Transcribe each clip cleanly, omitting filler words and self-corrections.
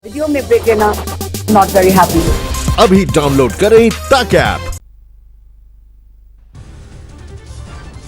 Video में break लेना not very happy. अभी डाउनलोड करें तक ऐप।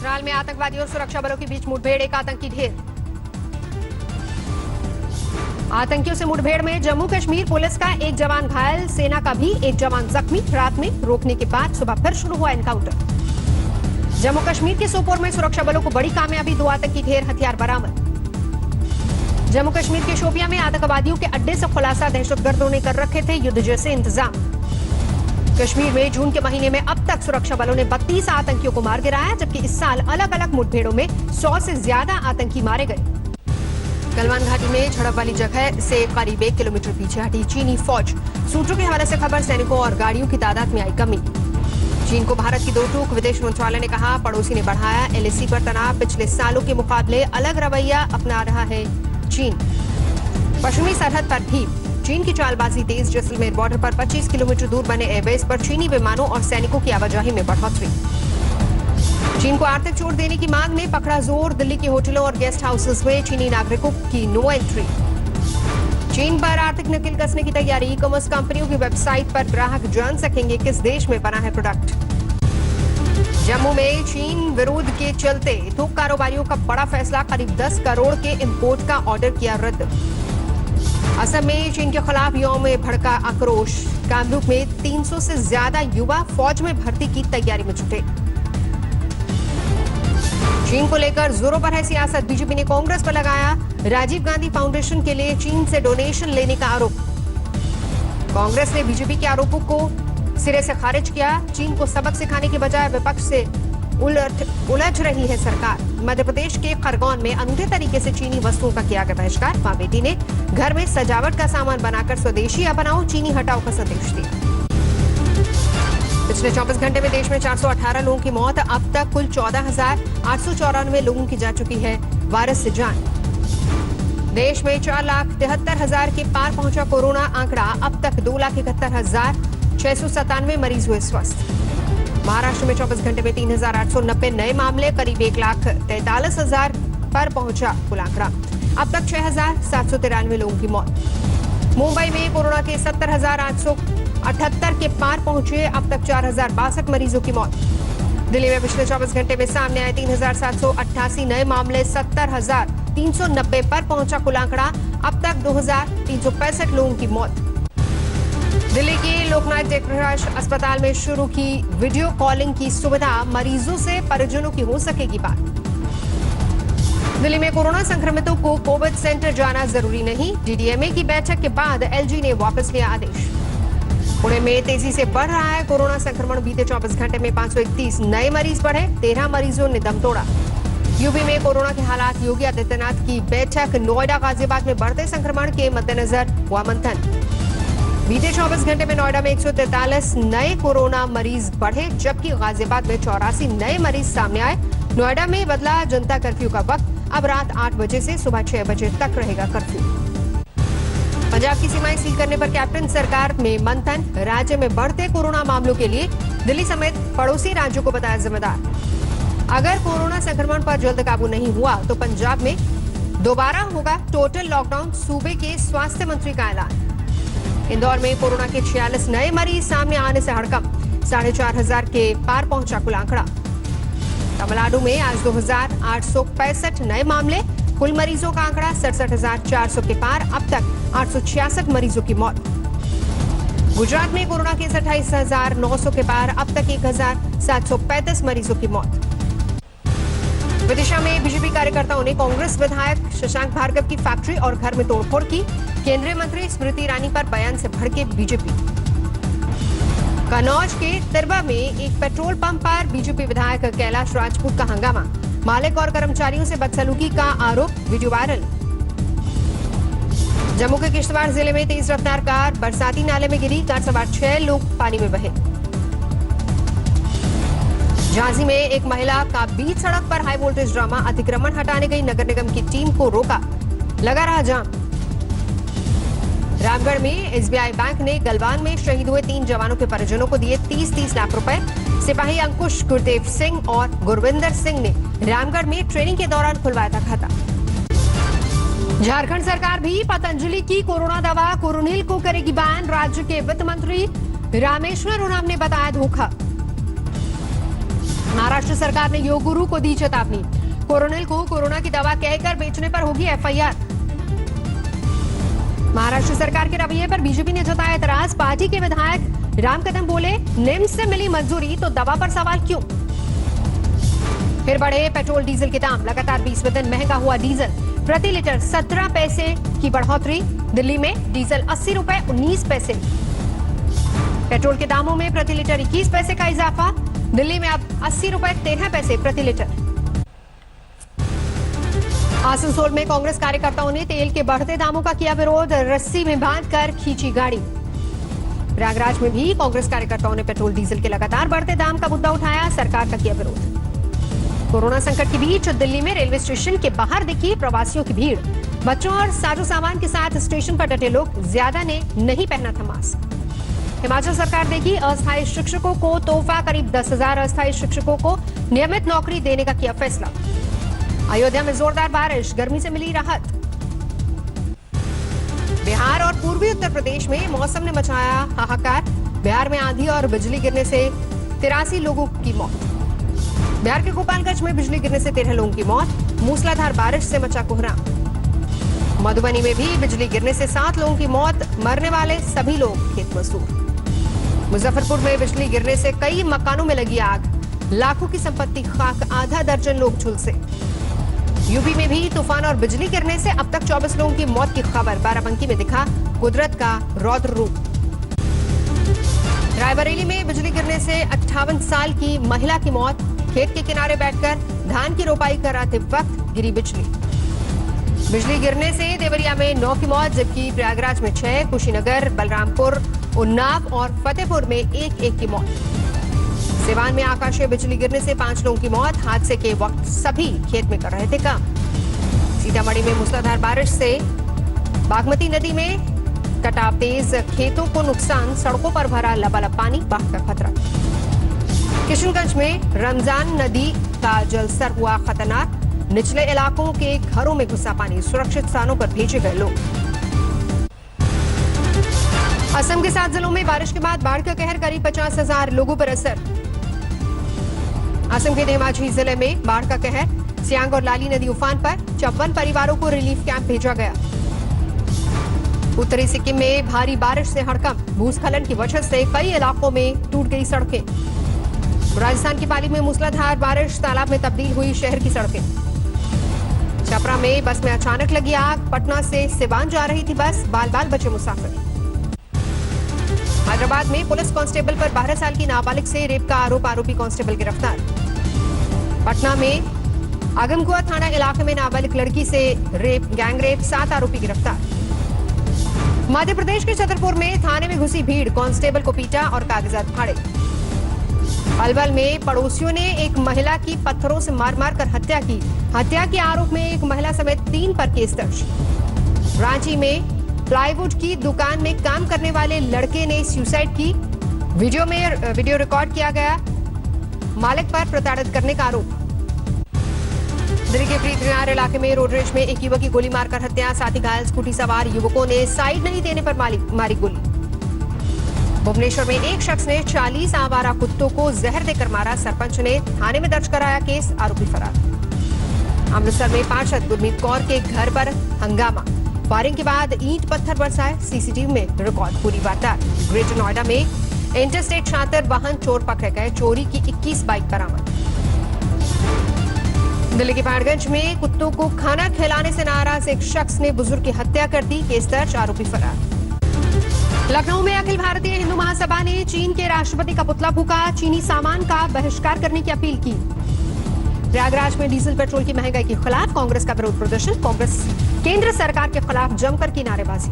त्राल में आतंकवादियों और सुरक्षा बलों के बीच मुठभेड़, एक आतंकी ढेर। आतंकियों से मुठभेड़ में जम्मू कश्मीर पुलिस का एक जवान घायल, सेना का भी एक जवान जख्मी। रात में रोकने के बाद सुबह फिर शुरू हुआ एनकाउंटर। जम्मू कश्मीर के सोपोर में सुरक्षा बलों को बड़ी कामयाबी, 2 आतंकी ढेर, हथियार बरामद। जम्मू कश्मीर के शोपियां में आतंकवादियों के अड्डे से खुलासा, दहशतगर्दों ने कर रखे थे युद्ध जैसे इंतजाम। कश्मीर में जून के महीने में अब तक सुरक्षा बलों ने 32 आतंकियों को मार गिराया, जबकि इस साल अलग अलग मुठभेड़ों में 100 से ज्यादा आतंकी मारे गए। गलवान घाटी में झड़प वाली जगह से करीब 1 किलोमीटर पीछे हटी चीनी फौज। सूत्रों के हवाले से खबर, सैनिकों और गाड़ियों की तादाद में आई कमी। चीन को भारत की दो टूक, विदेश मंत्रालय ने कहा पड़ोसी ने बढ़ाया एलएसी पर तनाव। पिछले सालों के मुकाबले अलग रवैया अपना रहा है चीन। पश्चिमी सरहद पर भी चीन की चालबाजी तेज। जैसलमेर बॉर्डर पर 25 किलोमीटर दूर बने एयरबेस पर चीनी विमानों और सैनिकों की आवाजाही में बढ़ोतरी। चीन को आर्थिक चोट देने की मांग में पकड़ा जोर। दिल्ली के होटलों और गेस्ट हाउसेस में चीनी नागरिकों की नो एंट्री। चीन पर आर्थिक नकेल कसने की तैयारी। ई कॉमर्स कंपनियों की वेबसाइट पर ग्राहक जान सकेंगे किस देश में बना है प्रोडक्ट। जम्मू में चीन विरोध के चलते थोक कारोबारियों का बड़ा फैसला, करीब 10 करोड़ के इंपोर्ट का ऑर्डर किया रद्द। असम में चीन के खिलाफ यौम में भड़का आक्रोश। कामरूप में 300 से ज्यादा युवा फौज में भर्ती की तैयारी में जुटे। चीन को लेकर जोरों पर है सियासत। बीजेपी ने कांग्रेस पर लगाया राजीव गांधी फाउंडेशन के लिए चीन से डोनेशन लेने का आरोप। कांग्रेस ने बीजेपी के आरोपों को सिरे से खारिज किया। चीन को सबक सिखाने के बजाय विपक्ष से उलझ रही है सरकार। मध्य प्रदेश के खरगोन में अनूठे तरीके से चीनी वस्तुओं का किया गया बहिष्कार। मां बेटी ने घर में सजावट का सामान बनाकर स्वदेशी अपनाओ, चीनी हटाओ का संदेश दिया। पिछले 24 घंटे में देश में 418 लोगों की मौत। अब तक कुल 14,894 लोगों की जा चुकी है वायरस से जान। देश में 4,73,000 के पार पहुंचा कोरोना आंकड़ा। अब तक 2,71,697 मरीज हुए स्वस्थ। महाराष्ट्र में 24 घंटे में 3,890 नए मामले, करीब 1,43,000 पर पहुंचा कुल आंकड़ा। अब तक 6,793 लोगों की मौत। मुंबई में कोरोना के 70,878 के पार पहुंचे। अब तक 4,062 मरीजों की मौत। दिल्ली में पिछले 24 घंटे में सामने आए 3,788 नए मामले, 70,390 पर पहुंचा कुल आंकड़ा। अब तक 2,365 लोगों की मौत। दिल्ली के लोकनायक जयप्रकाश अस्पताल में शुरू की वीडियो कॉलिंग की सुविधा। मरीजों से परिजनों की हो सकेगी बात। दिल्ली में कोरोना संक्रमितों को कोविड सेंटर जाना जरूरी नहीं। डीडीएमए की बैठक के बाद एलजी ने वापस लिया आदेश। पुणे में तेजी से बढ़ रहा है कोरोना संक्रमण। बीते 24 घंटे में 531 नए मरीज बढ़े, 13 मरीजों ने दम तोड़ा। यूपी में कोरोना के हालात, योगी आदित्यनाथ की बैठक। नोएडा गाजियाबाद में बढ़ते संक्रमण के मद्देनजर हुआ मंथन। बीते 24 घंटे में नोएडा में 143 नए कोरोना मरीज बढ़े, जबकि गाजियाबाद में 84 नए मरीज सामने आए। नोएडा में बदला जनता कर्फ्यू का वक्त। अब रात 8 बजे से सुबह 6 बजे तक रहेगा कर्फ्यू। पंजाब की सीमाएं सील करने पर कैप्टन सरकार में मंथन। राज्य में बढ़ते कोरोना मामलों के लिए दिल्ली समेत पड़ोसी राज्यों को बताया जिम्मेदार। अगर कोरोना संक्रमण पर जल्द काबू नहीं हुआ तो पंजाब में दोबारा होगा टोटल लॉकडाउन, सूबे के स्वास्थ्य मंत्री का ऐलान। इंदौर में कोरोना के 46 नए मरीज सामने आने से हड़कंप। 4,500 के पार पहुंचा कुल आंकड़ा। तमिलनाडु में आज 2,865 नए मामले, कुल मरीजों का आंकड़ा 67,400 के पार। अब तक 866 मरीजों की मौत। गुजरात में कोरोना के 28,900 के पार। अब तक 1,735 मरीजों की मौत। विदिशा में बीजेपी कार्यकर्ताओं ने कांग्रेस विधायक शशांक भार्गव की फैक्ट्री और घर में तोड़फोड़ की। केंद्रीय मंत्री स्मृति ईरानी पर बयान से भड़के बीजेपी। कन्नौज के तिरवा में एक पेट्रोल पंप पर बीजेपी विधायक कैलाश राजपूत का हंगामा। मालिक और कर्मचारियों से बदसलूकी का आरोप, वीडियो वायरल। जम्मू के किश्तवाड़ जिले में तेज रफ्तार कार बरसाती नाले में गिरी। कार सवार 6 लोग पानी में बहे। झांसी में एक महिला का बीच सड़क पर हाई वोल्टेज ड्रामा। अतिक्रमण हटाने गई नगर निगम की टीम को रोका, लगा रहा जाम। रामगढ़ में एसबीआई बैंक ने गलवान में शहीद हुए 3 जवानों के परिजनों को दिए 30-30 लाख रुपए। सिपाही अंकुश, गुरदेव सिंह और गुरविंदर सिंह ने रामगढ़ में ट्रेनिंग के दौरान खुलवाया था खाता। झारखंड सरकार भी पतंजलि की कोरोना दवा कोरोनिल को करेगी बैन। राज्य के वित्त मंत्री रामेश्वर उरांव ने बताया धोखा। महाराष्ट्र सरकार ने योग गुरु को दी चेतावनी। कोरोनिल को कोरोना की दवा कहकर बेचने पर होगी एफआईआर। महाराष्ट्र सरकार के रवैये पर बीजेपी ने जताया एतराज। पार्टी के विधायक राम कदम बोले, निम्स से मिली मंजूरी तो दवा पर सवाल क्यों। फिर बढ़े पेट्रोल डीजल के दाम। लगातार 20वें दिन महंगा हुआ डीजल। प्रति लीटर 17 पैसे की बढ़ोतरी। दिल्ली में डीजल 80 रुपए 19 पैसे। पेट्रोल के दामों में प्रति लीटर 21 पैसे का इजाफा। दिल्ली में अब 80 रुपए 13 पैसे प्रति लीटर। आसनसोल में कांग्रेस कार्यकर्ताओं ने तेल के बढ़ते दामों का किया विरोध। रस्सी में बांधकर खींची गाड़ी। प्रयागराज में भी कांग्रेस कार्यकर्ताओं ने पेट्रोल डीजल के लगातार बढ़ते दाम का मुद्दा उठाया। सरकार का किया विरोध। कोरोना संकट के बीच दिल्ली में रेलवे स्टेशन के बाहर दिखी प्रवासियों की भीड़। बच्चों और साजो सामान के साथ स्टेशन पर डटे लोग। ज्यादा ने नहीं पहना था मास्क। हिमाचल सरकार देगी अस्थायी शिक्षकों को तोहफा। करीब 10,000 अस्थायी शिक्षकों को नियमित नौकरी देने का किया फैसला। अयोध्या में जोरदार बारिश, गर्मी से मिली राहत। बिहार और पूर्वी उत्तर प्रदेश में मौसम ने मचाया हाहाकार। बिहार में आंधी और बिजली गिरने से 83 लोगों की मौत। बिहार के गोपालगंज में बिजली गिरने से 13 लोगों की मौत। मूसलाधार बारिश से मचा कोहराम। मधुबनी में भी बिजली गिरने से 7 लोगों की मौत। मरने वाले सभी लोग खेत मजदूर। मुजफ्फरपुर में बिजली गिरने से कई मकानों में लगी आग। लाखों की संपत्ति खाक, आधा दर्जन लोग झुलसे। यूपी में भी तूफान और बिजली गिरने से अब तक 24 लोगों की मौत की खबर। बाराबंकी में दिखा कुदरत का रौद्र रूप। रायबरेली में बिजली गिरने से 58 साल की महिला की मौत। खेत के किनारे बैठकर धान की रोपाई कराते वक्त गिरी बिजली। बिजली गिरने से देवरिया में 9 की मौत, जबकि प्रयागराज में 6, कुशीनगर, बलरामपुर, उन्नाव और फतेहपुर में 1-1 की मौत। सिवान में आकाशीय बिजली गिरने से 5 लोगों की मौत। हादसे के वक्त सभी खेत में कर रहे थे काम। सीतामढ़ी में मूसलाधार बारिश से बागमती नदी में कटाव तेज। खेतों को नुकसान। सड़कों पर भरा लबालब पानी, बाढ़ का खतरा। किशनगंज में रमजान नदी का जलस्तर हुआ खतरनाक। निचले इलाकों के घरों में घुसा पानी। सुरक्षित स्थानों पर भेजे गए लोग। असम के 7 जिलों में बारिश के बाद बाढ़ का कहर। करीब 50,000 लोगों पर असर। असम के धेमाजी जिले में बाढ़ का कहर। सियांग और लाली नदी उफान पर। 54 परिवारों को रिलीफ कैंप भेजा गया। उत्तरी सिक्किम में भारी बारिश से हड़कंप। भूस्खलन की वजह से कई इलाकों में टूट गई सड़कें। राजस्थान की पाली में मूसलाधार बारिश। तालाब में तब्दील हुई शहर की सड़कें। छपरा में बस में अचानक लगी आग। पटना से सिवान जा रही थी बस। बाल बाल बचे मुसाफिर। हैदराबाद में पुलिस कांस्टेबल पर 12 साल की नाबालिग से रेप का आरोप। आरोपी कांस्टेबल गिरफ्तार। पटना में आगमकुआ थाना इलाके में नाबालिग लड़की से गैंग रेप। 7 आरोपी गिरफ्तार। मध्य प्रदेश के छतरपुर में थाने में घुसी भीड़। कांस्टेबल को पीटा और कागजात फाड़े। अलवर में पड़ोसियों ने एक महिला की पत्थरों से मार मार कर हत्या की। हत्या के आरोप में एक महिला समेत 3 पर केस दर्ज। रांची में प्लाईवुड की दुकान में काम करने वाले लड़के ने सुसाइड की। वीडियो रिकॉर्ड किया गया। मालिक पर प्रताड़ित करने का आरोप। दिल्ली के प्रीतनगर इलाके में रोड रेज में एक युवक की गोली मारकर हत्या। साथ ही घायल स्कूटी सवार युवकों ने साइड नहीं देने पर मारी गोली। भुवनेश्वर में एक शख्स ने 40 आवारा कुत्तों को जहर देकर मारा। सरपंच ने थाने में दर्ज कराया केस। आरोपी फरार। अमृतसर में पार्षद गुरमीत कौर के घर पर हंगामा। फायरिंग के बाद ईंट पत्थर बरसाए। सीसीटीवी में रिकॉर्ड। पूरी वारदात। ग्रेटर नोएडा में इंटरस्टेट छात्र वाहन चोर पकड़े गए। चोरी की 21 बाइक बरामद। दिल्ली के पाड़गंज में कुत्तों को खाना खिलाने से नाराज एक शख्स ने बुजुर्ग की हत्या कर दी। केस दर्ज। आरोपी फरार। लखनऊ में अखिल भारतीय हिंदू महासभा ने चीन के राष्ट्रपति का पुतला फूका। चीनी सामान का बहिष्कार करने की अपील की। प्रयागराज में डीजल पेट्रोल की महंगाई के खिलाफ कांग्रेस का विरोध प्रदर्शन। कांग्रेस केंद्र सरकार के खिलाफ जमकर की नारेबाजी।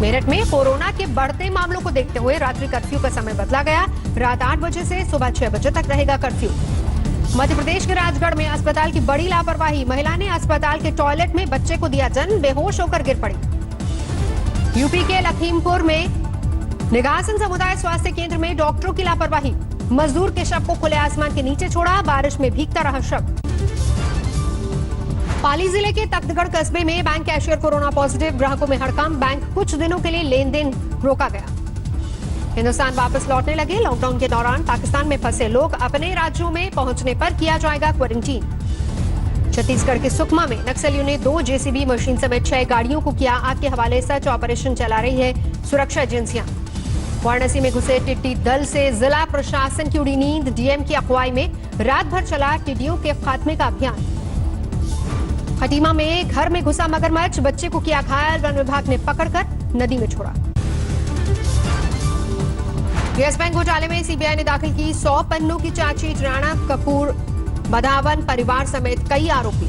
मेरठ में कोरोना के बढ़ते मामलों को देखते हुए रात्रि कर्फ्यू का समय बदला गया। रात 8 बजे से सुबह 6 बजे तक रहेगा कर्फ्यू। मध्य प्रदेश के राजगढ़ में अस्पताल की बड़ी लापरवाही। महिला ने अस्पताल के टॉयलेट में बच्चे को दिया जन्म। बेहोश होकर गिर पड़ी। यूपी के लखीमपुर में निगासन समुदाय स्वास्थ्य केंद्र में डॉक्टरों की लापरवाही। मजदूर के शव को खुले आसमान के नीचे छोड़ा। बारिश में भीगता रहा शव। पाली जिले के तख्तगढ़ कस्बे में बैंक कैशियर कोरोना पॉजिटिव, ग्राहकों में हड़कंप, बैंक कुछ दिनों के लिए लेन देन रोका गया। हिंदुस्तान वापस लौटने लगे। लॉकडाउन के दौरान पाकिस्तान में फंसे लोग अपने राज्यों में पहुंचने पर किया जाएगा क्वारंटीन। छत्तीसगढ़ के सुकमा में नक्सलियों ने 2 जेसीबी मशीन समेत 6 गाड़ियों को किया आग के हवाले। सर्च ऑपरेशन चला रही है सुरक्षा एजेंसियां। वाराणसी में घुसे टिड्डी दल से जिला प्रशासन की उड़ी नींद। डीएम की अगुवाई में रात भर चला टिड्डियों के खात्मे का अभियान। खटीमा में घर में घुसा मगरमच्छ, बच्चे को किया घायल, वन विभाग ने पकड़कर नदी में छोड़ा। यस बैंक घोटाले में सीबीआई ने दाखिल की 100 पन्नों की चार्जशीट। राणा कपूर, बधावन परिवार समेत कई आरोपी।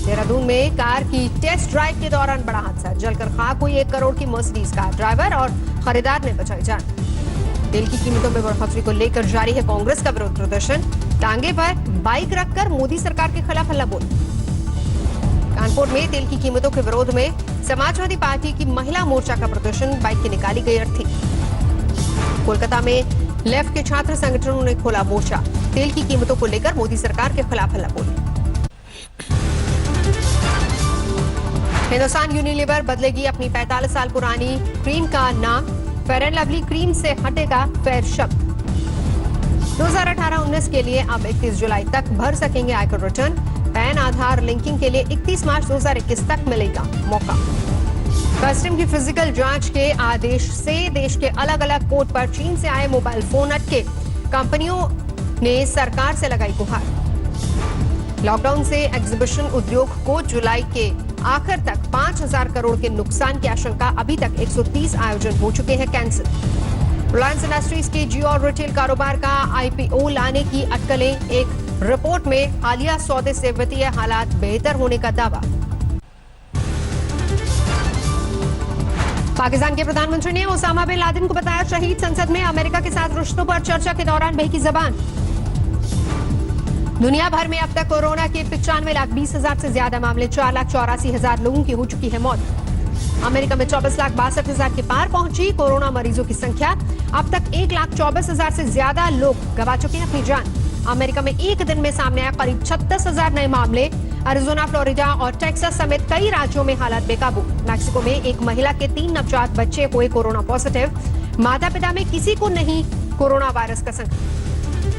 देहरादून में कार की टेस्ट ड्राइव के दौरान बड़ा हादसा, जलकर खाक हुई 1 करोड़ की मर्सिडीज कार। ड्राइवर और खरीदार ने बचाई जान। तेल की कीमतों में बढ़ोतरी को लेकर जारी है कांग्रेस का विरोध प्रदर्शन। टांगे पर बाइक रखकर मोदी सरकार के खिलाफ हल्ला बोल। कानपुर में तेल की कीमतों के विरोध में समाजवादी पार्टी की महिला मोर्चा का प्रदर्शन, बाइक की निकाली गई अर्थी। कोलकाता में लेफ्ट के छात्र संगठनों ने खोला मोर्चा, तेल की कीमतों को लेकर मोदी सरकार के खिलाफ हल्ला बोल। हिंदुस्तान यूनिलीवर बदलेगी अपनी 45 साल पुरानी क्रीम का नाम। फेयर एंड लवली क्रीम से हटेगा फेयर शब्द। 2018-19 के लिए अब 31 जुलाई तक भर सकेंगे आयकर रिटर्न। पैन आधार लिंकिंग के लिए 31 मार्च 2021 तक मिलेगा मौका। कस्टम की फिजिकल जांच के आदेश से देश के अलग अलग पोर्ट पर चीन से आए मोबाइल फोन अटके। कंपनियों ने सरकार से लगाई गुहार। लॉकडाउन से एग्जीबिशन उद्योग को जुलाई के आखिर तक 5,000 करोड़ के नुकसान की आशंका। अभी तक 130 आयोजन हो चुके हैं कैंसिल। रिलायंस इंडस्ट्रीज के जियो और रिटेल कारोबार का आईपीओ लाने की अटकलें। एक रिपोर्ट में हालिया सौदे से वित्तीय हालात बेहतर होने का दावा। पाकिस्तान के प्रधानमंत्री ने ओसामा बिन लादेन को बताया शहीद। संसद में अमेरिका के साथ रिश्तों पर चर्चा के दौरान बहकी जबान। दुनिया भर में अब तक कोरोना के 95,20,000 से ज्यादा मामले, 4,84,000 लोगों की हो चुकी है मौत। अमेरिका में 24,62,000 के पार पहुंची कोरोना मरीजों की संख्या। अब तक 1,24,000 से ज्यादा लोग गंवा चुके हैं अपनी जान। अमेरिका में एक दिन में सामने आया करीब 36,000 नए मामले। अरिजोना, फ्लोरिडा और टेक्सास समेत कई राज्यों में हालात बेकाबू। मैक्सिको में एक महिला के 3 नवजात बच्चे हुए कोरोना पॉजिटिव। माता पिता में किसी को नहीं कोरोना वायरस का संक्रमण।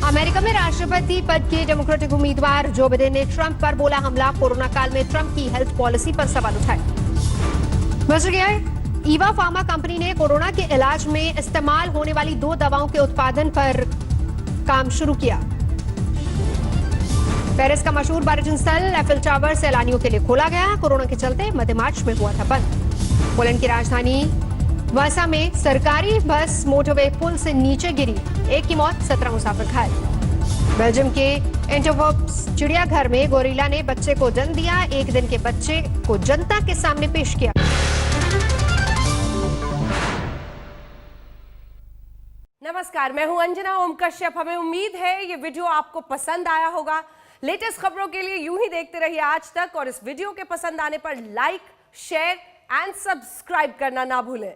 अमेरिका में राष्ट्रपति पद के डेमोक्रेटिक उम्मीदवार जो बाइडेन ने ट्रंप पर बोला हमला। कोरोना काल में ट्रंप की हेल्थ पॉलिसी पर सवाल उठाए। ईवा फार्मा कंपनी ने कोरोना के इलाज में इस्तेमाल होने वाली 2 दवाओं के उत्पादन पर काम शुरू किया। पेरिस का मशहूर पर्यटन स्थल एफिल टावर सैलानियों के लिए खोला गया। कोरोना के चलते मध्य मार्च में हुआ था बंद। पोलैंड की राजधानी वासा में सरकारी बस मोटरवे पुल से नीचे गिरी, 1 की मौत, 17 मुसाफिर घायल। बेल्जियम के एंटवर्प्स चिड़ियाघर में गोरिल्ला ने बच्चे को जन्म दिया। 1 दिन के बच्चे को जनता के सामने पेश किया। नमस्कार, मैं हूं अंजना ओम कश्यप। हमें उम्मीद है ये वीडियो आपको पसंद आया होगा। लेटेस्ट खबरों के लिए यूं ही देखते रहिए आज तक और इस वीडियो के पसंद आने पर लाइक, शेयर एंड सब्सक्राइब करना ना भूलें।